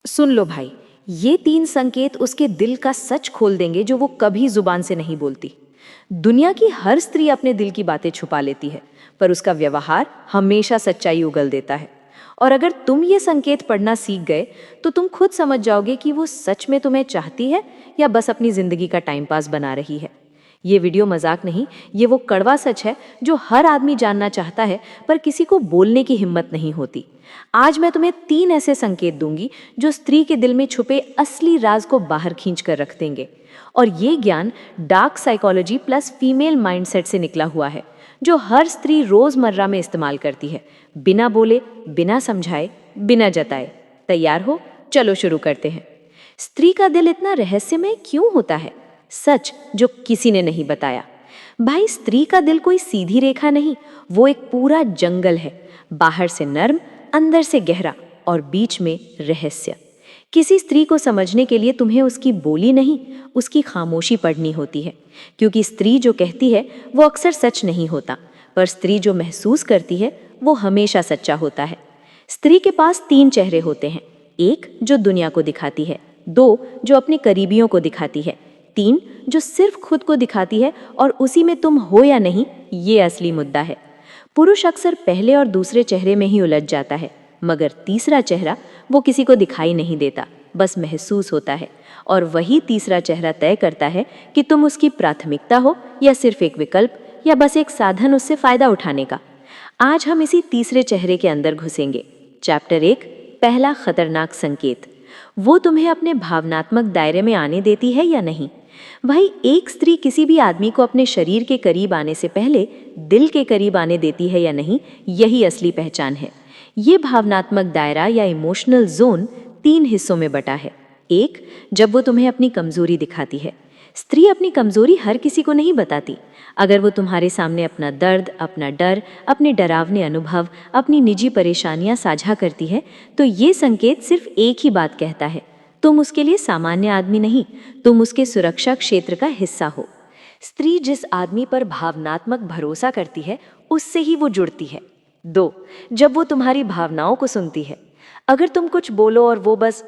सुन लो भाई, ये 3 संकेत उसके दिल का सच खोल देंगे जो वो कभी जुबान से नहीं बोलती। दुनिया की हर स्त्री अपने दिल की बातें छुपा लेती है, पर उसका व्यवहार हमेशा सच्चाई उगल देता है। और अगर तुम ये संकेत पढ़ना सीख गए, तो तुम खुद समझ जाओगे कि वो सच में तुम्हें चाहती है या बस अपनी जिंदगी का टाइम पास बना रही है। ये वीडियो मजाक नहीं, ये वो कड़वा सच है जो हर आदमी जानना चाहता है, पर किसी को बोलने की हिम्मत नहीं होती। आज मैं तुम्हें 3 ऐसे संकेत दूंगी जो स्त्री के दिल में छुपे असली राज को बाहर खींच कर रख देंगे। और ये ज्ञान dark psychology plus female mindset से निकला हुआ है, जो हर स्त्री रोजमर्रा में इस्तेमाल करती है, बिना बोले, बिना समझाए, बिना जताए। तैयार हो? चलो शुरू करते हैं। स्त्री का दिल इतना रहस्यमय क्यों होता है? सच जो किसी ने नहीं बताया। भाई, स्त्री का दिल कोई सीधी रेखा नहीं, वो एक पूरा जंगल है। बाहर से नर्म, अंदर से गहरा और बीच में रहस्य। किसी स्त्री को समझने के लिए तुम्हें उसकी बोली नहीं, उसकी खामोशी पढ़नी होती है। क्योंकि स्त्री जो कहती है वो अक्सर सच नहीं होता, पर स्त्री जो महसूस करती है वो हमेशा सच्चा होता है। स्त्री के पास 3 चेहरे होते हैं। 1 जो दुनिया को दिखाती है, 2 जो अपने करीबियों को दिखाती है, 3 जो सिर्फ खुद को दिखाती है, और उसी में तुम हो या नहीं, ये असली मुद्दा है। पुरुष अक्सर पहले और दूसरे चेहरे में ही उलझ जाता है, मगर तीसरा चेहरा वो किसी को दिखाई नहीं देता, बस महसूस होता है। और वही तीसरा चेहरा तय करता है कि तुम उसकी प्राथमिकता हो या सिर्फ एक विकल्प, या बस एक साधन उससे फायदा उठाने का। आज हम इसी तीसरे चेहरे के अंदर घुसेंगे। चैप्टर 1, पहला खतरनाक संकेत। वो तुम्हें अपने भावनात्मक दायरे में आने देती है या नहीं? भाई, एक स्त्री किसी भी आदमी को अपने शरीर के करीब आने से पहले दिल के करीब आने देती है या नहीं, यही असली पहचान है। ये भावनात्मक दायरा या इमोशनल जोन 3 हिस्सों में बटा है। 1 जब वो तुम्हें अपनी कमजोरी दिखाती है। स्त्री अपनी कमजोरी हर किसी को नहीं बताती। अगर वो तुम्हारे सामने अपना दर्द, अपना डर, अपने डरावने अनुभव, अपनी निजी परेशानियां साझा करती है, तो ये संकेत सिर्फ एक ही बात कहता है, तुम उसके लिए सामान्य आदमी नहीं, तुम उसके सुरक्षा क्षेत्र का हिस्सा हो। स्त्री जिस आदमी पर भावनात्मक भरोसा करती है, उससे ही वो जुड़ती है। 2 जब वो तुम्हारी भावनाओं को सुनती है। अगर तुम कुछ बोलो और वो बस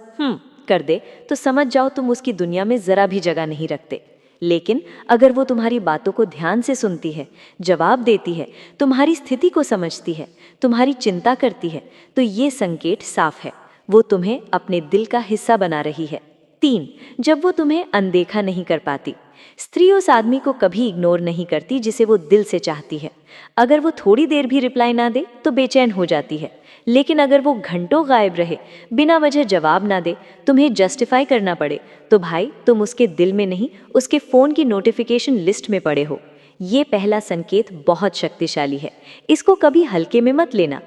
कर दे, तो समझ जाओ तुम उसकी दुनिया में जरा भी जगह नहीं रखते। लेकिन अगर वो तुम्हारी बातों को ध्यान से सुनती है, जवाब देती है, तुम्हारी स्थिति को समझती है, तुम्हारी चिंता करती है, तो ये संकेत साफ है, वो तुम्हें अपने दिल का हिस्सा बना रही है। 3 जब वो तुम्हें अनदेखा नहीं कर पाती। स्त्री उस आदमी को कभी इग्नोर नहीं करती जिसे वो दिल से चाहती है। अगर वो थोड़ी देर भी रिप्लाई ना दे तो बेचैन हो जाती है, लेकिन अगर वो घंटों गायब रहे, बिना वजह जवाब ना दे, तुम्हें जस्टिफाई करना पड़े, तो भाई तुम उसके दिल में नहीं, उसके फ़ोन की नोटिफिकेशन लिस्ट में पड़े हो। ये पहला संकेत बहुत शक्तिशाली है, इसको कभी हल्के में मत लेना।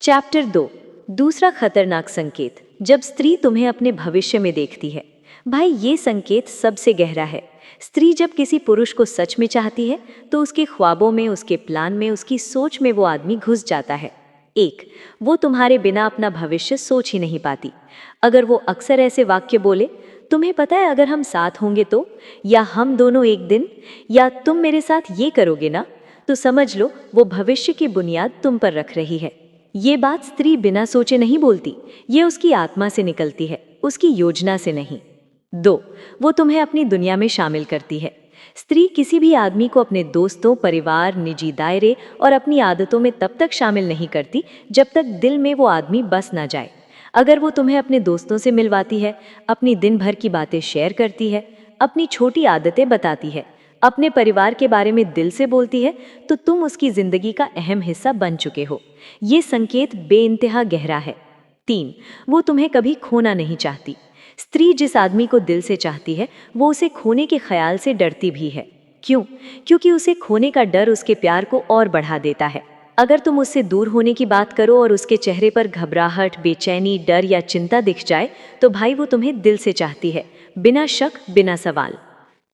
चैप्टर 2, दूसरा खतरनाक संकेत। जब स्त्री तुम्हें अपने भविष्य में देखती है। भाई, ये संकेत सबसे गहरा है। स्त्री जब किसी पुरुष को सच में चाहती है, तो उसके ख्वाबों में, उसके प्लान में, उसकी सोच में वो आदमी घुस जाता है। 1 वो तुम्हारे बिना अपना भविष्य सोच ही नहीं पाती। अगर वो अक्सर ऐसे वाक्य बोले, तुम्हें पता है अगर हम साथ होंगे तो, या हम दोनों एक दिन, या तुम मेरे साथ ये करोगे ना, तो समझ लो वो भविष्य की बुनियाद तुम पर रख रही है। ये बात स्त्री बिना सोचे नहीं बोलती, ये उसकी आत्मा से निकलती है, उसकी योजना से नहीं। 2 वो तुम्हें अपनी दुनिया में शामिल करती है। स्त्री किसी भी आदमी को अपने दोस्तों, परिवार, निजी दायरे और अपनी आदतों में तब तक शामिल नहीं करती जब तक दिल में वो आदमी बस ना जाए। अगर वो तुम्हें अपने दोस्तों से मिलवाती है, अपनी दिन भर की बातें शेयर करती है, अपनी छोटी आदतें बताती है, अपने परिवार के बारे में दिल से बोलती है, तो तुम उसकी जिंदगी का अहम हिस्सा बन चुके हो। ये संकेत बेइंतहा गहरा है। 3 वो तुम्हें कभी खोना नहीं चाहती। स्त्री जिस आदमी को दिल से चाहती है, वो उसे खोने के ख्याल से डरती भी है। क्यों? क्योंकि उसे खोने का डर उसके प्यार को और बढ़ा देता है। अगर तुम उससे दूर होने की बात करो और उसके चेहरे पर घबराहट, बेचैनी, डर या चिंता दिख जाए, तो भाई वो तुम्हें दिल से चाहती है, बिना शक, बिना सवाल।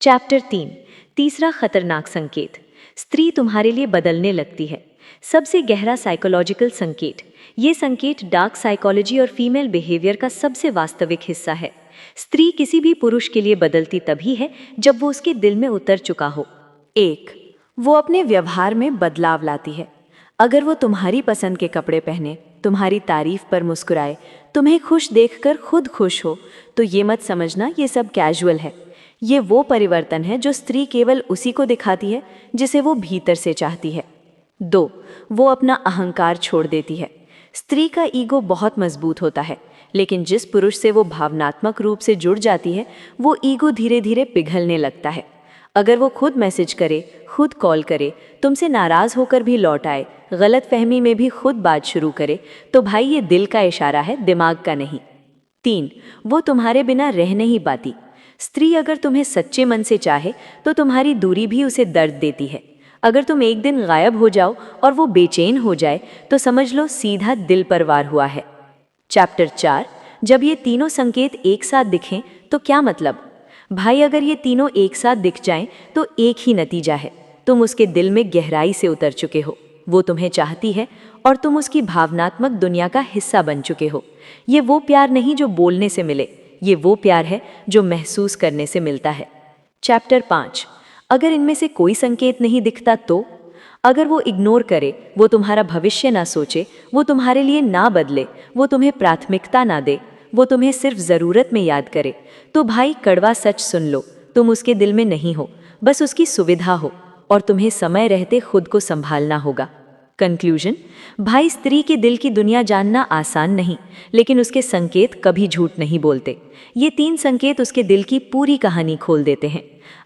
चैप्टर 3, तीसरा खतरनाक संकेत। स्त्री तुम्हारे लिए बदलने लगती है। सबसे गहरा साइकोलॉजिकल संकेत। ये संकेत डार्क साइकोलॉजी और फीमेल बिहेवियर का सबसे वास्तविक हिस्सा है। स्त्री किसी भी पुरुष के लिए बदलती तभी है जब वो उसके दिल में उतर चुका हो। 1 वो अपने व्यवहार में बदलाव लाती है। अगर वो तुम्हारी पसंद के कपड़े पहने, तुम्हारी तारीफ पर मुस्कुराए, तुम्हें खुश देखकर खुद खुश हो, तो ये मत समझना ये सब कैजुअल है। ये वो परिवर्तन है जो स्त्री केवल उसी को दिखाती है जिसे वो भीतर से चाहती है। 2, वो अपना अहंकार छोड़ देती है। स्त्री का ईगो बहुत मजबूत होता है, लेकिन जिस पुरुष से वो भावनात्मक रूप से जुड़ जाती है, वो ईगो धीरे धीरे पिघलने लगता है। अगर वो खुद मैसेज करे, खुद कॉल करे, तुमसे नाराज होकर भी लौट आए, गलत फहमी में भी खुद बात शुरू करे, तो भाई ये दिल का इशारा है, दिमाग का नहीं। 3, वो तुम्हारे बिना रह नहीं पाती। स्त्री अगर तुम्हें सच्चे मन से चाहे तो तुम्हारी दूरी भी उसे दर्द देती है। अगर तुम एक दिन गायब हो जाओ और वो बेचैन हो जाए तो समझ लो सीधा दिल पर वार हुआ है। चैप्टर 4, जब ये तीनों संकेत एक साथ दिखें तो क्या मतलब? भाई अगर ये तीनों एक साथ दिख जाएं तो एक ही नतीजा है, तुम उसके दिल में गहराई से उतर चुके हो, वो तुम्हें चाहती है और तुम उसकी भावनात्मक दुनिया का हिस्सा बन चुके हो। ये वो प्यार नहीं जो बोलने से मिले, ये वो प्यार है जो महसूस करने से मिलता है। चैप्टर 5, अगर इनमें से कोई संकेत नहीं दिखता तो? अगर वो इग्नोर करे, वो तुम्हारा भविष्य ना सोचे, वो तुम्हारे लिए ना बदले, वो तुम्हें प्राथमिकता ना दे, वो तुम्हें सिर्फ ज़रूरत में याद करे, तो भाई कड़वा सच सुन लो, तुम उसके दिल में नहीं हो, बस उसकी सुविधा हो, और तुम्हें समय रहते खुद को संभालना होगा। कंक्लूजन, भाई स्त्री के दिल की दुनिया जानना आसान नहीं, लेकिन उसके संकेत कभी झूठ नहीं बोलते। ये 3 संकेत उसके दिल की पूरी कहानी खोल देते हैं।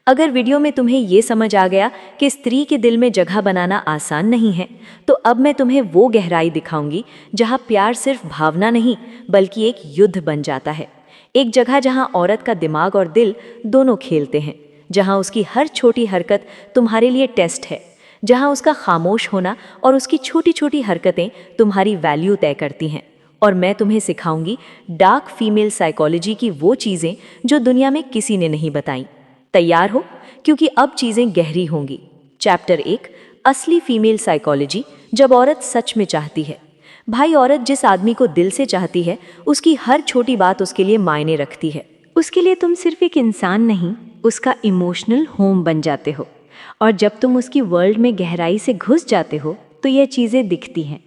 अगर वीडियो में तुम्हें ये समझ आ गया कि स्त्री के दिल में जगह बनाना आसान नहीं है, तो अब मैं तुम्हें वो गहराई दिखाऊंगी जहाँ प्यार सिर्फ भावना नहीं बल्कि एक युद्ध बन जाता है। एक जगह जहाँ औरत का दिमाग और दिल दोनों खेलते हैं, जहाँ उसकी हर छोटी हरकत तुम्हारे लिए टेस्ट है, जहाँ उसका खामोश होना और उसकी छोटी छोटी हरकतें तुम्हारी वैल्यू तय करती हैं। और मैं तुम्हें सिखाऊंगी डार्क फीमेल साइकोलॉजी की वो चीज़ें जो दुनिया में किसी ने नहीं बताई। तैयार हो? क्योंकि अब चीज़ें गहरी होंगी। चैप्टर 1, असली फीमेल साइकोलॉजी, जब औरत सच में चाहती है। भाई औरत जिस आदमी को दिल से चाहती है, उसकी हर छोटी बात उसके लिए मायने रखती है। उसके लिए तुम सिर्फ एक इंसान नहीं, उसका इमोशनल होम बन जाते हो। और जब तुम उसकी वर्ल्ड में गहराई से घुस जाते हो तो यह चीज़ें दिखती हैं।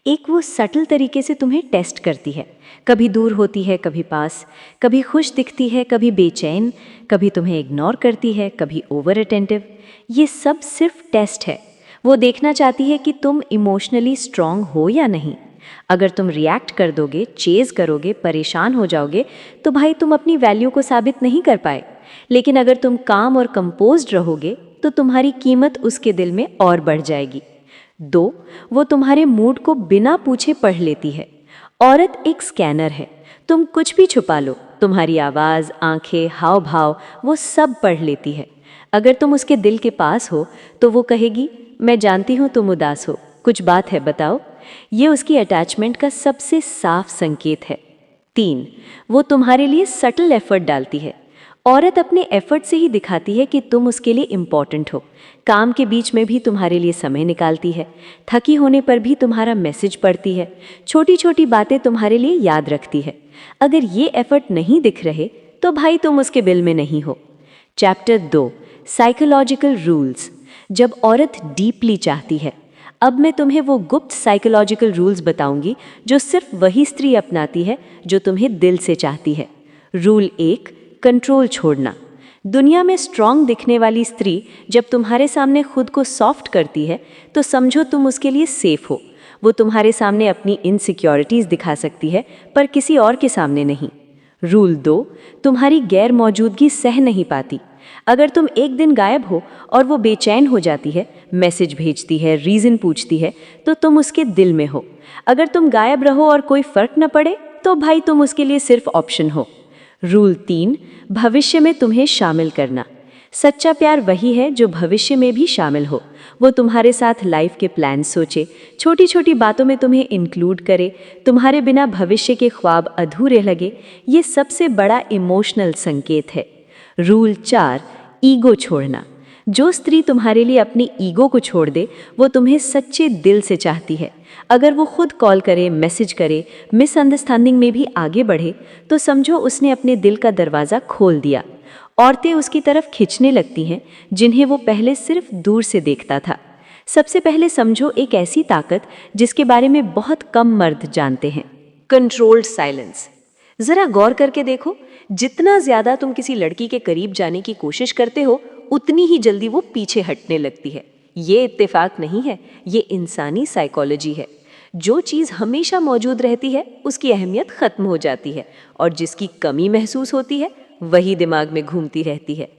एक वो सटल तरीके से तुम्हें टेस्ट करती है, कभी दूर होती है, कभी पास, कभी खुश दिखती है, कभी बेचैन, कभी तुम्हें इग्नोर करती है, कभी ओवर अटेंटिव। ये सब सिर्फ टेस्ट है। वो देखना चाहती है कि तुम इमोशनली स्ट्रांग हो या नहीं। अगर तुम रिएक्ट कर दोगे, चेज़ करोगे, परेशान हो जाओगे, तो भाई तुम अपनी वैल्यू को साबित नहीं कर पाए। लेकिन अगर तुम काम और कंपोज्ड रहोगे तो तुम्हारी कीमत उसके दिल में और बढ़ जाएगी। 2, वो तुम्हारे मूड को बिना पूछे पढ़ लेती है। औरत एक स्कैनर है, तुम कुछ भी छुपा लो, तुम्हारी आवाज़, आंखें, हाव भाव वो सब पढ़ लेती है। अगर तुम उसके दिल के पास हो तो वो कहेगी, मैं जानती हूँ तुम उदास हो, कुछ बात है बताओ। ये उसकी अटैचमेंट का सबसे साफ संकेत है। 3, वो तुम्हारे लिए सटल एफर्ट डालती है। औरत अपने एफर्ट से ही दिखाती है कि तुम उसके लिए इम्पॉर्टेंट हो। काम के बीच में भी तुम्हारे लिए समय निकालती है, थकी होने पर भी तुम्हारा मैसेज पढ़ती है, छोटी छोटी बातें तुम्हारे लिए याद रखती है। अगर ये एफर्ट नहीं दिख रहे तो भाई तुम उसके बिल में नहीं हो। चैप्टर 2, साइकोलॉजिकल रूल्स, जब औरत डीपली चाहती है। अब मैं तुम्हें वो गुप्त साइकोलॉजिकल रूल्स बताऊंगी जो सिर्फ वही स्त्री अपनाती है जो तुम्हें दिल से चाहती है। रूल 1, कंट्रोल छोड़ना। दुनिया में स्ट्रांग दिखने वाली स्त्री जब तुम्हारे सामने खुद को सॉफ्ट करती है तो समझो तुम उसके लिए सेफ हो। वो तुम्हारे सामने अपनी इनसिक्योरिटीज़ दिखा सकती है पर किसी और के सामने नहीं। रूल 2, तुम्हारी गैर मौजूदगी सह नहीं पाती। अगर तुम एक दिन गायब हो और वो बेचैन हो जाती है, मैसेज भेजती है, रीज़न पूछती है, तो तुम उसके दिल में हो। अगर तुम गायब रहो और कोई फ़र्क न पड़े तो भाई तुम उसके लिए सिर्फ ऑप्शन हो। रूल 3, भविष्य में तुम्हें शामिल करना। सच्चा प्यार वही है जो भविष्य में भी शामिल हो। वो तुम्हारे साथ लाइफ के प्लान सोचे, छोटी छोटी बातों में तुम्हें इंक्लूड करे, तुम्हारे बिना भविष्य के ख्वाब अधूरे लगे। ये सबसे बड़ा इमोशनल संकेत है। रूल 4, ईगो छोड़ना। जो स्त्री तुम्हारे लिए अपनी ईगो को छोड़ दे वो तुम्हें सच्चे दिल से चाहती है। अगर वो खुद कॉल करे, मैसेज करे, मिसअंडरस्टैंडिंग में भी आगे बढ़े तो समझो उसने अपने दिल का दरवाज़ा खोल दिया। औरतें उसकी तरफ खिंचने लगती हैं जिन्हें वो पहले सिर्फ दूर से देखता था। सबसे पहले समझो एक ऐसी ताकत जिसके बारे में बहुत कम मर्द जानते हैं, कंट्रोल्ड साइलेंस। जरा गौर करके देखो, जितना ज्यादा तुम किसी लड़की के करीब जाने की कोशिश करते हो, उतनी ही जल्दी वो पीछे हटने लगती है। ये इत्तेफाक नहीं है, ये इंसानी साइकोलॉजी है। जो चीज़ हमेशा मौजूद रहती है उसकी अहमियत खत्म हो जाती है, और जिसकी कमी महसूस होती है वही दिमाग में घूमती रहती है।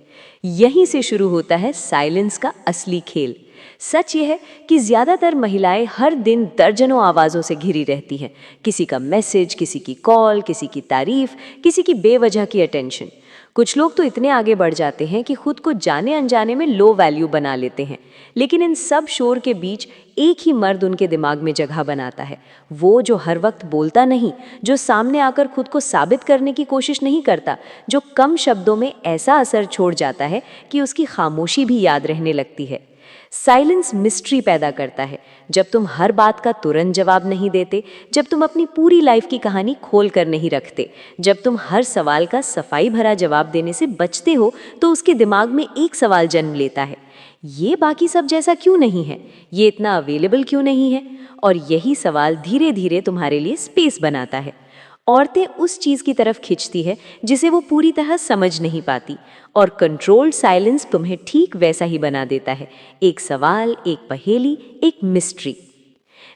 यहीं से शुरू होता है साइलेंस का असली खेल। सच यह है कि ज़्यादातर महिलाएं हर दिन दर्जनों आवाज़ों से घिरी रहती हैं। किसी का मैसेज, किसी की कॉल, किसी की तारीफ, किसी की बेवजह की अटेंशन। कुछ लोग तो इतने आगे बढ़ जाते हैं कि खुद को जाने अनजाने में लो वैल्यू बना लेते हैं। लेकिन इन सब शोर के बीच एक ही मर्द उनके दिमाग में जगह बनाता है। वो जो हर वक्त बोलता नहीं, जो सामने आकर खुद को साबित करने की कोशिश नहीं करता, जो कम शब्दों में ऐसा असर छोड़ जाता है कि उसकी खामोशी भी याद रहने लगती है। साइलेंस मिस्ट्री पैदा करता है। जब तुम हर बात का तुरंत जवाब नहीं देते, जब तुम अपनी पूरी लाइफ की कहानी खोल कर नहीं रखते, जब तुम हर सवाल का सफाई भरा जवाब देने से बचते हो, तो उसके दिमाग में एक सवाल जन्म लेता है, ये बाकी सब जैसा क्यों नहीं है, ये इतना अवेलेबल क्यों नहीं है। और यही सवाल धीरे धीरे तुम्हारे लिए स्पेस बनाता है। औरतें उस चीज़ की तरफ खिंचती है जिसे वो पूरी तरह समझ नहीं पाती, और कंट्रोल्ड साइलेंस तुम्हें ठीक वैसा ही बना देता है। एक सवाल, एक पहेली, एक मिस्ट्री।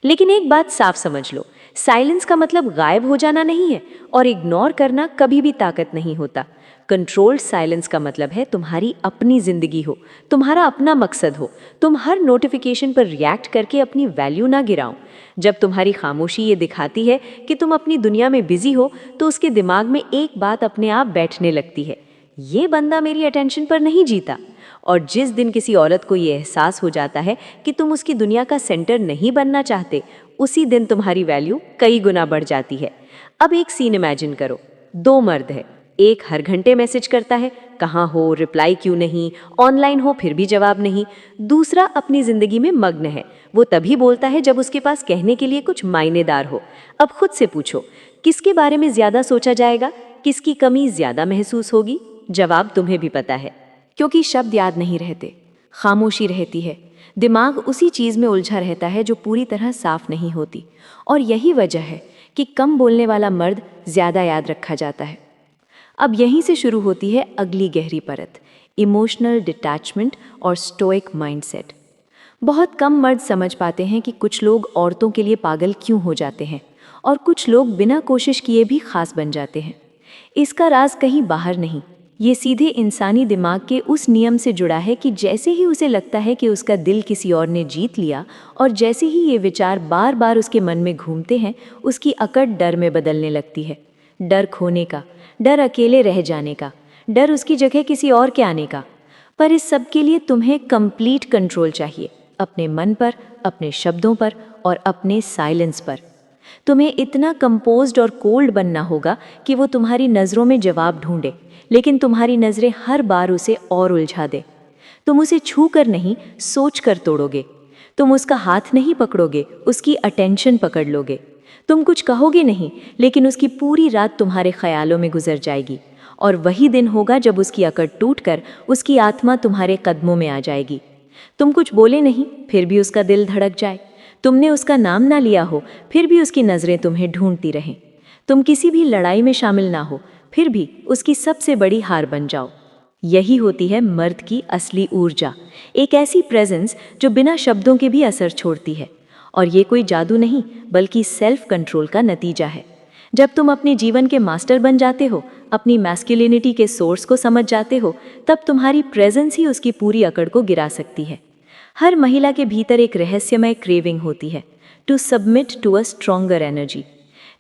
लेकिन एक बात साफ समझ लो, साइलेंस का मतलब गायब हो जाना नहीं है, और इग्नोर करना कभी भी ताकत नहीं होता। कंट्रोल्ड साइलेंस का मतलब है तुम्हारी अपनी जिंदगी हो, तुम्हारा अपना मकसद हो। तुम हर नोटिफिकेशन पर रिएक्ट करके अपनी वैल्यू ना गिराओ। जब तुम्हारी खामोशी ये दिखाती है कि तुम अपनी दुनिया में बिजी हो, तो उसके दिमाग में एक बात अपने आप बैठने लगती है, ये बंदा मेरी अटेंशन पर नहीं जीता। और जिस दिन किसी औरत को ये एहसास हो जाता है कि तुम उसकी दुनिया का सेंटर नहीं बनना चाहते, उसी दिन तुम्हारी वैल्यू कई गुना बढ़ जाती है। अब एक सीन इमेजिन करो, दो मर्द है, एक हर घंटे मैसेज करता है, कहाँ हो, रिप्लाई क्यों नहीं, ऑनलाइन हो फिर भी जवाब नहीं। दूसरा अपनी जिंदगी में मग्न है, वो तभी बोलता है जब उसके पास कहने के लिए कुछ मायनेदार हो। अब खुद से पूछो, किसके बारे में ज्यादा सोचा जाएगा, किसकी कमी ज्यादा महसूस होगी? जवाब तुम्हें भी पता है, क्योंकि शब्द याद नहीं रहते, खामोशी रहती है। दिमाग उसी चीज़ में उलझा रहता है जो पूरी तरह साफ नहीं होती। और यही वजह है कि कम बोलने वाला मर्द ज़्यादा याद रखा जाता है। अब यहीं से शुरू होती है अगली गहरी परत, इमोशनल डिटैचमेंट और स्टोइक माइंडसेट। बहुत कम मर्द समझ पाते हैं कि कुछ लोग औरतों के लिए पागल क्यों हो जाते हैं, और कुछ लोग बिना कोशिश किए भी खास बन जाते हैं। इसका राज कहीं बाहर नहीं, ये सीधे इंसानी दिमाग के उस नियम से जुड़ा है कि जैसे ही उसे लगता है कि उसका दिल किसी और ने जीत लिया, और जैसे ही ये विचार बार बार उसके मन में घूमते हैं, उसकी अकड़ डर में बदलने लगती है। डर खोने का, डर अकेले रह जाने का, डर उसकी जगह किसी और के आने का। पर इस सब के लिए तुम्हें कंप्लीट कंट्रोल चाहिए, अपने मन पर, अपने शब्दों पर और अपने साइलेंस पर। तुम्हें इतना कंपोज्ड और कोल्ड बनना होगा कि वो तुम्हारी नज़रों में जवाब ढूंढे, लेकिन तुम्हारी नज़रें हर बार उसे और उलझा दे। तुम उसे छू कर नहीं, सोच कर तोड़ोगे। तुम उसका हाथ नहीं पकड़ोगे, उसकी अटेंशन पकड़ लोगे। तुम कुछ कहोगे नहीं, लेकिन उसकी पूरी रात तुम्हारे ख्यालों में गुजर जाएगी। और वही दिन होगा जब उसकी अकड़ टूटकर उसकी आत्मा तुम्हारे कदमों में आ जाएगी। तुम कुछ बोले नहीं, फिर भी उसका दिल धड़क जाए। तुमने उसका नाम ना लिया हो, फिर भी उसकी नज़रें तुम्हें ढूंढती रहें। तुम किसी भी लड़ाई में शामिल ना हो, फिर भी उसकी सबसे बड़ी हार बन जाओ। यही होती है मर्द की असली ऊर्जा, एक ऐसी प्रेजेंस जो बिना शब्दों के भी असर छोड़ती है। और ये कोई जादू नहीं, बल्कि सेल्फ कंट्रोल का नतीजा है। जब तुम अपने जीवन के मास्टर बन जाते हो, अपनी मैस्कुलिनिटी के सोर्स को समझ जाते हो, तब तुम्हारी प्रेजेंस ही उसकी पूरी अकड़ को गिरा सकती है। हर महिला के भीतर एक रहस्यमय क्रेविंग होती है, to submit to a stronger energy.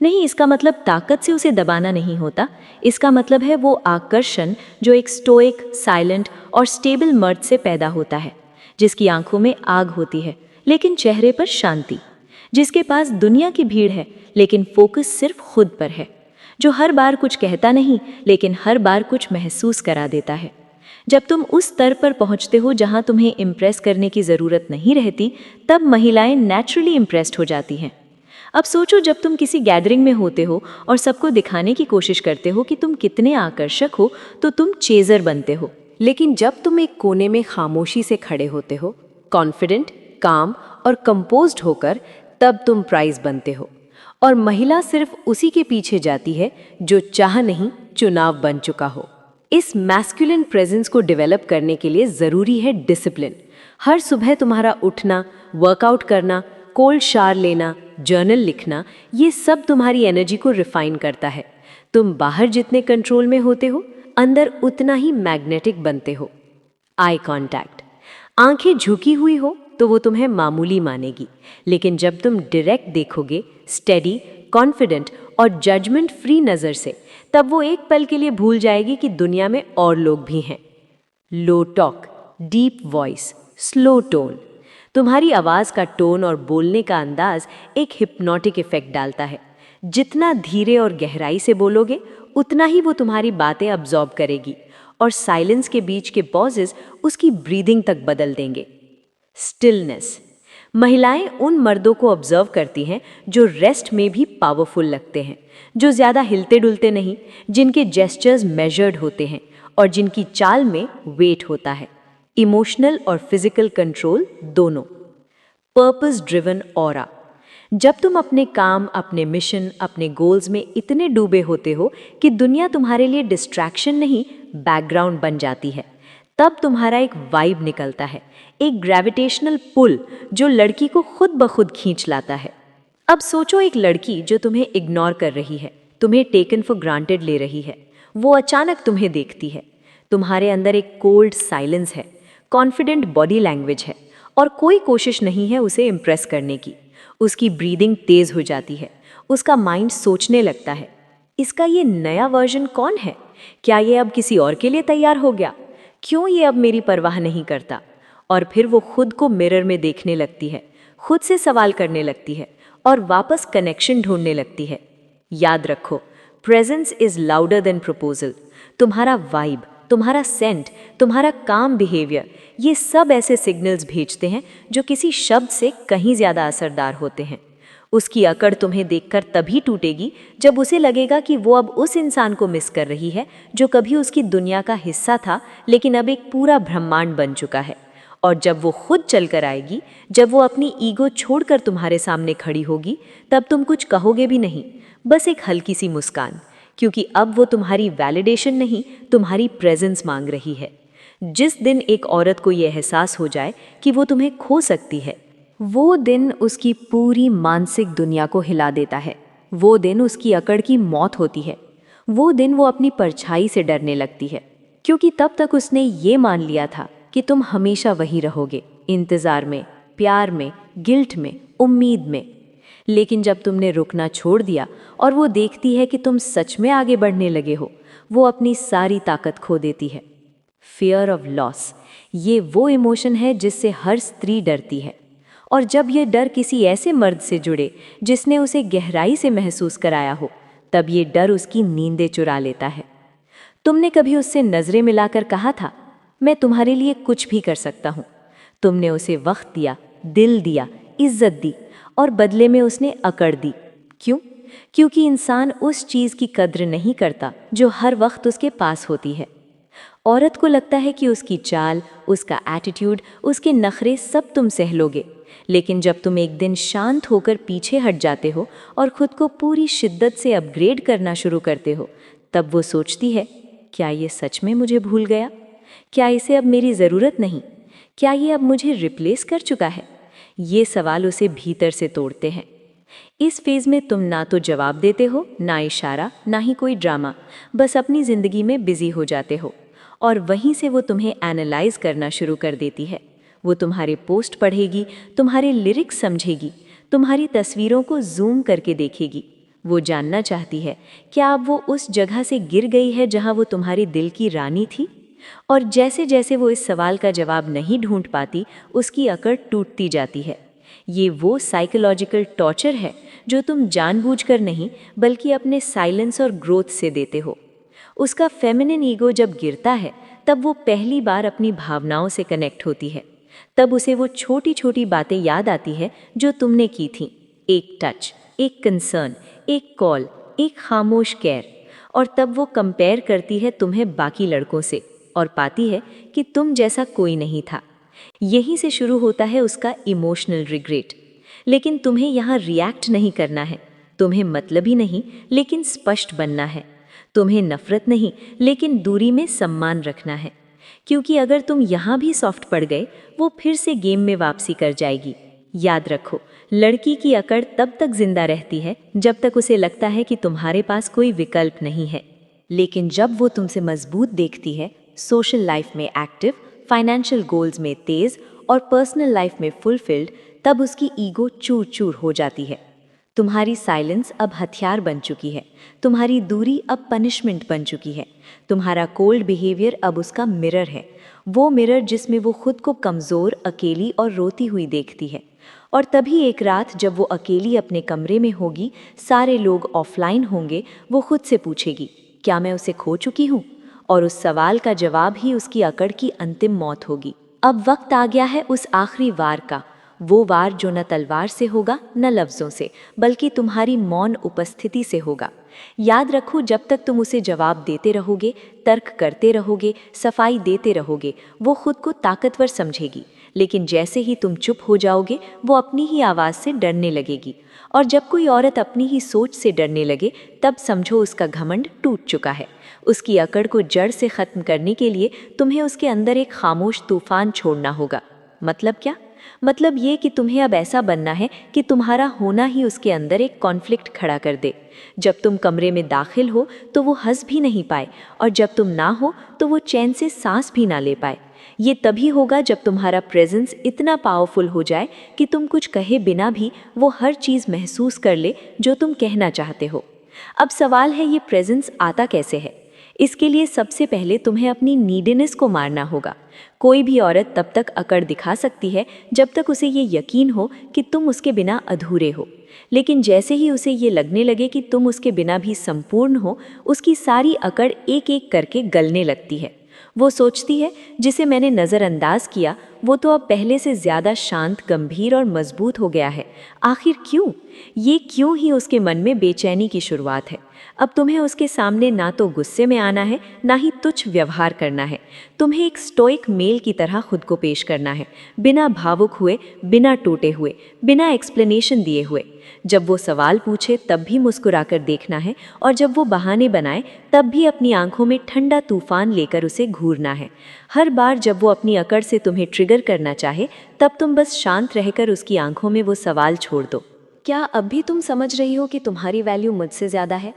नहीं, इसका मतलब ताकत से उसे दबाना नहीं होता। इसका मतलब है वो आकर्षण जो एक स्टोइक, साइलेंट और स्टेबल मर्द से पैदा होता है, जिसकी आंखों में आग होती है लेकिन चेहरे पर शांति, जिसके पास दुनिया की भीड़ है लेकिन फोकस सिर्फ खुद पर है, जो हर बार कुछ कहता नहीं लेकिन हर बार कुछ महसूस करा देता है। जब तुम उस स्तर पर पहुंचते हो जहां तुम्हें इम्प्रेस करने की ज़रूरत नहीं रहती, तब महिलाएं नेचुरली इम्प्रेस्ड हो जाती हैं। अब सोचो, जब तुम किसी गैदरिंग में होते हो और सबको दिखाने की कोशिश करते हो कि तुम कितने आकर्षक हो, तो तुम चेजर बनते हो। लेकिन जब तुम एक कोने में खामोशी से खड़े होते हो, कॉन्फिडेंट, काम और कंपोज्ड होकर तब तुम प्राइज बनते हो। और महिला सिर्फ उसी के पीछे जाती है जो चाह नहीं चुनाव बन चुका हो। इस मैस्कुलिन प्रेजेंस को डेवलप करने के लिए ज़रूरी है डिसिप्लिन। हर सुबह तुम्हारा उठना, वर्कआउट करना, कोल्ड शावर लेना, जर्नल लिखना, ये सब तुम्हारी एनर्जी को रिफाइन करता है। तुम बाहर जितने कंट्रोल में होते हो, अंदर उतना ही मैग्नेटिक बनते हो। Eye contact. आंखें झुकी हुई हो तो वो तुम्हें मामूली मानेगी, लेकिन जब तुम डायरेक्ट देखोगे, स्टेडी, कॉन्फिडेंट और जजमेंट फ्री नज़र से, तब वो एक पल के लिए भूल जाएगी कि दुनिया में और लोग भी हैं। Low talk, deep voice, slow tone. तुम्हारी आवाज़ का टोन और बोलने का अंदाज एक हिप्नोटिक इफेक्ट डालता है। जितना धीरे और गहराई से बोलोगे, उतना ही वो तुम्हारी बातें अब्जॉर्ब करेगी और साइलेंस के बीच के पॉजेज उसकी ब्रीदिंग तक बदल देंगे। स्टिलनेस। महिलाएं उन मर्दों को ऑब्जर्व करती हैं जो रेस्ट में भी पावरफुल लगते हैं, जो ज़्यादा हिलते डुलते नहीं, जिनके जेस्चर्स मेजर्ड होते हैं और जिनकी चाल में वेट होता है। इमोशनल और फिजिकल कंट्रोल दोनों। Purpose driven aura. जब तुम अपने काम, अपने मिशन, अपने गोल्स में इतने डूबे होते हो कि दुनिया तुम्हारे लिए डिस्ट्रैक्शन नहीं, बैकग्राउंड बन जाती है, तब तुम्हारा एक वाइब निकलता है, एक ग्रेविटेशनल पुल जो लड़की को खुद ब खुद खींच लाता है। अब सोचो, एक लड़की जो तुम्हें इग्नोर कर रही है, तुम्हें टेकन फॉर ग्रांटेड ले रही है, वो अचानक तुम्हें देखती है। तुम्हारे अंदर एक कोल्ड साइलेंस है, कॉन्फिडेंट बॉडी लैंग्वेज है और कोई कोशिश नहीं है उसे इम्प्रेस करने की। उसकी ब्रीदिंग तेज हो जाती है, उसका माइंड सोचने लगता है, इसका ये नया वर्जन कौन है? क्या ये अब किसी और के लिए तैयार हो गया? क्यों ये अब मेरी परवाह नहीं करता? और फिर वो खुद को मिरर में देखने लगती है, खुद से सवाल करने लगती है और वापस कनेक्शन ढूंढने लगती है। याद रखो, presence is louder than proposal. तुम्हारा वाइब, तुम्हारा सेंट, तुम्हारा काम बिहेवियर, ये सब ऐसे सिग्नल्स भेजते हैं जो किसी शब्द से कहीं ज़्यादा असरदार होते हैं। उसकी अकड़ तुम्हें देखकर तभी टूटेगी जब उसे लगेगा कि वो अब उस इंसान को मिस कर रही है जो कभी उसकी दुनिया का हिस्सा था, लेकिन अब एक पूरा ब्रह्मांड बन चुका है। और जब वो खुद चल कर आएगी, जब वो अपनी ईगो छोड़कर तुम्हारे सामने खड़ी होगी, तब तुम कुछ कहोगे भी नहीं, बस एक हल्की सी मुस्कान, क्योंकि अब वो तुम्हारी वैलिडेशन नहीं, तुम्हारी प्रेजेंस मांग रही है। जिस दिन एक औरत को यह एहसास हो जाए कि वो तुम्हें खो सकती है, वो दिन उसकी पूरी मानसिक दुनिया को हिला देता है। वो दिन उसकी अकड़ की मौत होती है। वो दिन वो अपनी परछाई से डरने लगती है, क्योंकि तब तक उसने ये मान लिया था कि तुम हमेशा वहीं रहोगे, इंतज़ार में, प्यार में, गिल्ट में, उम्मीद में। लेकिन जब तुमने रुकना छोड़ दिया और वो देखती है कि तुम सच में आगे बढ़ने लगे हो, वो अपनी सारी ताकत खो देती है। फियर ऑफ लॉस, ये वो इमोशन है जिससे हर स्त्री डरती है। और जब ये डर किसी ऐसे मर्द से जुड़े जिसने उसे गहराई से महसूस कराया हो, तब ये डर उसकी नींदें चुरा लेता है। तुमने कभी उससे नज़रें मिलाकर कहा था, मैं तुम्हारे लिए कुछ भी कर सकता हूँ। तुमने उसे वक्त दिया, दिल दिया, इज्जत दी, और बदले में उसने अकड़ दी। क्यों? क्योंकि इंसान उस चीज़ की कद्र नहीं करता जो हर वक्त उसके पास होती है। औरत को लगता है कि उसकी चाल, उसका एटीट्यूड, उसके नखरे सब तुम सह लोगे। लेकिन जब तुम एक दिन शांत होकर पीछे हट जाते हो और खुद को पूरी शिद्दत से अपग्रेड करना शुरू करते हो, तब वो सोचती है, क्या ये सच में मुझे भूल गया? क्या इसे अब मेरी ज़रूरत नहीं? क्या ये अब मुझे रिप्लेस कर चुका है? ये सवाल उसे भीतर से तोड़ते हैं। इस फेज़ में तुम ना तो जवाब देते हो, ना इशारा, ना ही कोई ड्रामा, बस अपनी ज़िंदगी में बिजी हो जाते हो। और वहीं से वो तुम्हें एनालाइज करना शुरू कर देती है। वो तुम्हारे पोस्ट पढ़ेगी, तुम्हारे लिरिक्स समझेगी, तुम्हारी तस्वीरों को जूम करके देखेगी। वो जानना चाहती है, क्या अब वो उस जगह से गिर गई है जहाँ वो तुम्हारी दिल की रानी थी? और जैसे जैसे वो इस सवाल का जवाब नहीं ढूंढ पाती, उसकी अकड़ टूटती जाती है। ये वो साइकोलॉजिकल टॉर्चर है जो तुम जानबूझकर नहीं, बल्कि अपने साइलेंस और ग्रोथ से देते हो। उसका फेमिनिन ईगो जब गिरता है, तब वो पहली बार अपनी भावनाओं से कनेक्ट होती है। तब उसे वो छोटी छोटी बातें याद आती है जो तुमने की थीं। एक टच, एक कंसर्न, एक कॉल, एक खामोश केयर। और तब वो कंपेयर करती है तुम्हें बाकी लड़कों से और पाती है कि तुम जैसा कोई नहीं था। यहीं से शुरू होता है उसका इमोशनल रिग्रेट। लेकिन तुम्हें यहाँ रिएक्ट नहीं करना है, तुम्हें मतलब ही नहीं लेकिन स्पष्ट बनना है। तुम्हें नफरत नहीं लेकिन दूरी में सम्मान रखना है, क्योंकि अगर तुम यहाँ भी सॉफ्ट पड़ गए, वो फिर से गेम में वापसी कर जाएगी। याद रखो, लड़की की अकड़ तब तक जिंदा रहती है जब तक उसे लगता है कि तुम्हारे पास कोई विकल्प नहीं है। लेकिन जब वो तुमसे मजबूत देखती है, सोशल लाइफ में एक्टिव, फाइनेंशियल गोल्स में तेज और पर्सनल लाइफ में फुलफिल्ड, तब उसकी ईगो चूर चूर हो जाती है। तुम्हारी साइलेंस अब हथियार बन चुकी है, तुम्हारी दूरी अब पनिशमेंट बन चुकी है, तुम्हारा कोल्ड बिहेवियर अब उसका मिरर है, वो मिरर जिसमें वो खुद को कमज़ोर, अकेली और रोती हुई देखती है। और तभी एक रात जब वो अकेली अपने कमरे में होगी, सारे लोग ऑफलाइन होंगे, वो खुद से पूछेगी, क्या मैं उसे खो चुकी हूँ? और उस सवाल का जवाब ही उसकी अकड़ की अंतिम मौत होगी। अब वक्त आ गया है उस आखिरी वार का, वो वार जो न तलवार से होगा न लफ्ज़ों से, बल्कि तुम्हारी मौन उपस्थिति से होगा। याद रखो, जब तक तुम उसे जवाब देते रहोगे, तर्क करते रहोगे, सफाई देते रहोगे, वो खुद को ताकतवर समझेगी। लेकिन जैसे ही तुम चुप हो जाओगे, वो अपनी ही आवाज़ से डरने लगेगी। और जब कोई औरत अपनी ही सोच से डरने लगे, तब समझो उसका घमंड टूट चुका है। उसकी अकड़ को जड़ से ख़त्म करने के लिए तुम्हें उसके अंदर एक खामोश तूफान छोड़ना होगा। मतलब क्या? मतलब ये कि तुम्हें अब ऐसा बनना है कि तुम्हारा होना ही उसके अंदर एक कॉन्फ्लिक्ट खड़ा कर दे। जब तुम कमरे में दाखिल हो तो वो हंस भी नहीं पाए, और जब तुम ना हो तो वो चैन से सांस भी ना ले पाए। ये तभी होगा जब तुम्हारा प्रेजेंस इतना पावरफुल हो जाए कि तुम कुछ कहे बिना भी वो हर चीज़ महसूस कर ले जो तुम कहना चाहते हो। अब सवाल है, ये प्रेजेंस आता कैसे है? इसके लिए सबसे पहले तुम्हें अपनी नीडीनेस को मारना होगा। कोई भी औरत तब तक अकड़ दिखा सकती है जब तक उसे ये यकीन हो कि तुम उसके बिना अधूरे हो। लेकिन जैसे ही उसे ये लगने लगे कि तुम उसके बिना भी संपूर्ण हो, उसकी सारी अकड़ एक एक करके गलने लगती है। वो सोचती है, जिसे मैंने नज़रअंदाज किया वो तो अब पहले से ज़्यादा शांत, गंभीर और मजबूत हो गया है। आखिर क्यों? ये क्यों ही उसके मन में बेचैनी की शुरुआत है। अब तुम्हें उसके सामने ना तो गुस्से में आना है, ना ही तुच्छ व्यवहार करना है। तुम्हें एक स्टोइक मेल की तरह खुद को पेश करना है, बिना भावुक हुए, बिना टूटे हुए, बिना एक्सप्लेनेशन दिए हुए। जब वो सवाल पूछे तब भी मुस्कुराकर देखना है, और जब वो बहाने बनाए तब भी अपनी आंखों में ठंडा तूफान लेकर उसे घूरना है। हर बार जब वो अपनी अकड़ से तुम्हें ट्रिगर करना चाहे, तब तुम बस शांत रहकर उसकी आंखों में वो सवाल छोड़ दो, क्या अब भी तुम समझ रही हो कि तुम्हारी वैल्यू मुझसे ज़्यादा है?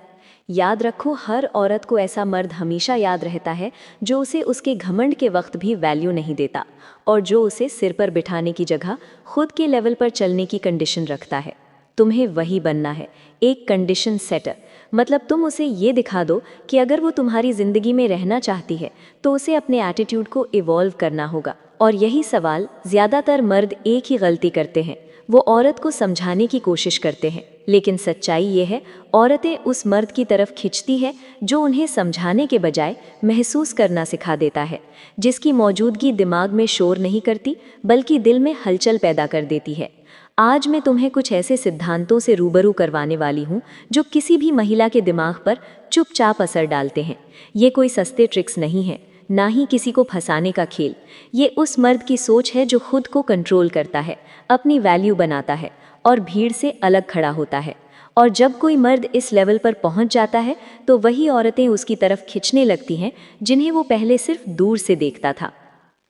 याद रखो, हर औरत को ऐसा मर्द हमेशा याद रहता है जो उसे उसके घमंड के वक्त भी वैल्यू नहीं देता, और जो उसे सिर पर बिठाने की जगह खुद के लेवल पर चलने की कंडीशन रखता है। तुम्हें वही बनना है, एक कंडीशन सेटर। मतलब तुम उसे ये दिखा दो कि अगर वो तुम्हारी ज़िंदगी में रहना चाहती है तो उसे अपने एटीट्यूड को इवॉल्व करना होगा। और यही सवाल ज़्यादातर मर्द एक ही गलती करते हैं, वो औरत को समझाने की कोशिश करते हैं। लेकिन सच्चाई ये है, औरतें उस मर्द की तरफ खिंचती है जो उन्हें समझाने के बजाय महसूस करना सिखा देता है, जिसकी मौजूदगी दिमाग में शोर नहीं करती बल्कि दिल में हलचल पैदा कर देती है। आज मैं तुम्हें कुछ ऐसे सिद्धांतों से रूबरू करवाने वाली हूँ जो किसी भी महिला के दिमाग पर चुपचाप असर डालते हैं। ये कोई सस्ते ट्रिक्स नहीं है, ना ही किसी को फंसाने का खेल। ये उस मर्द की सोच है जो खुद को कंट्रोल करता है, अपनी वैल्यू बनाता है और भीड़ से अलग खड़ा होता है। और जब कोई मर्द इस लेवल पर पहुंच जाता है तो वही औरतें उसकी तरफ खिंचने लगती हैं जिन्हें वो पहले सिर्फ दूर से देखता था।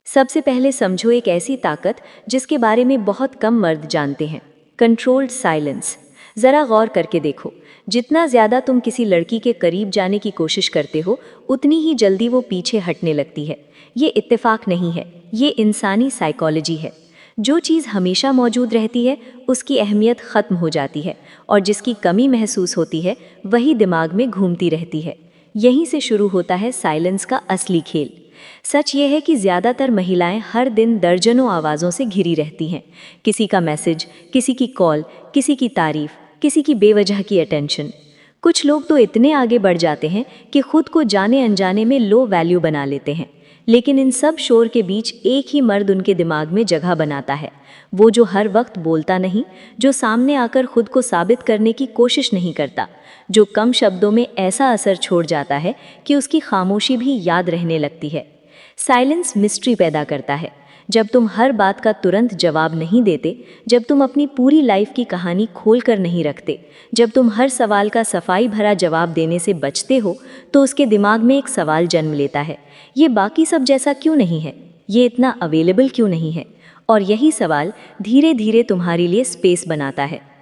सबसे पहले समझो एक ऐसी ताकत जिसके बारे में बहुत कम मर्द जानते हैं, कंट्रोल्ड साइलेंस। ज़रा गौर करके देखो, जितना ज़्यादा तुम किसी लड़की के करीब जाने की कोशिश करते हो, उतनी ही जल्दी वो पीछे हटने लगती है। ये इत्तेफाक नहीं है, ये इंसानी साइकोलॉजी है। जो चीज़ हमेशा मौजूद रहती है उसकी अहमियत ख़त्म हो जाती है, और जिसकी कमी महसूस होती है वही दिमाग में घूमती रहती है। यहीं से शुरू होता है साइलेंस का असली खेल। सच ये है कि ज़्यादातर महिलाएं हर दिन दर्जनों आवाज़ों से घिरी रहती हैं। किसी का मैसेज, किसी की कॉल, किसी की तारीफ़, किसी की बेवजह की अटेंशन। कुछ लोग तो इतने आगे बढ़ जाते हैं कि खुद को जाने अनजाने में लो वैल्यू बना लेते हैं। लेकिन इन सब शोर के बीच एक ही मर्द उनके दिमाग में जगह बनाता है, वो जो हर वक्त बोलता नहीं, जो सामने आकर खुद को साबित करने की कोशिश नहीं करता, जो कम शब्दों में ऐसा असर छोड़ जाता है कि उसकी खामोशी भी याद रहने लगती है। साइलेंस मिस्ट्री पैदा करता है। जब तुम हर बात का तुरंत जवाब नहीं देते, जब तुम अपनी पूरी लाइफ की कहानी खोल कर नहीं रखते, जब तुम हर सवाल का सफाई भरा जवाब देने से बचते हो, तो उसके दिमाग में एक सवाल जन्म लेता है, ये बाकी सब जैसा क्यों नहीं है, ये इतना अवेलेबल क्यों नहीं है। और यही सवाल धीरे धीरे तुम्हारे लिए स्पेस बनाता है।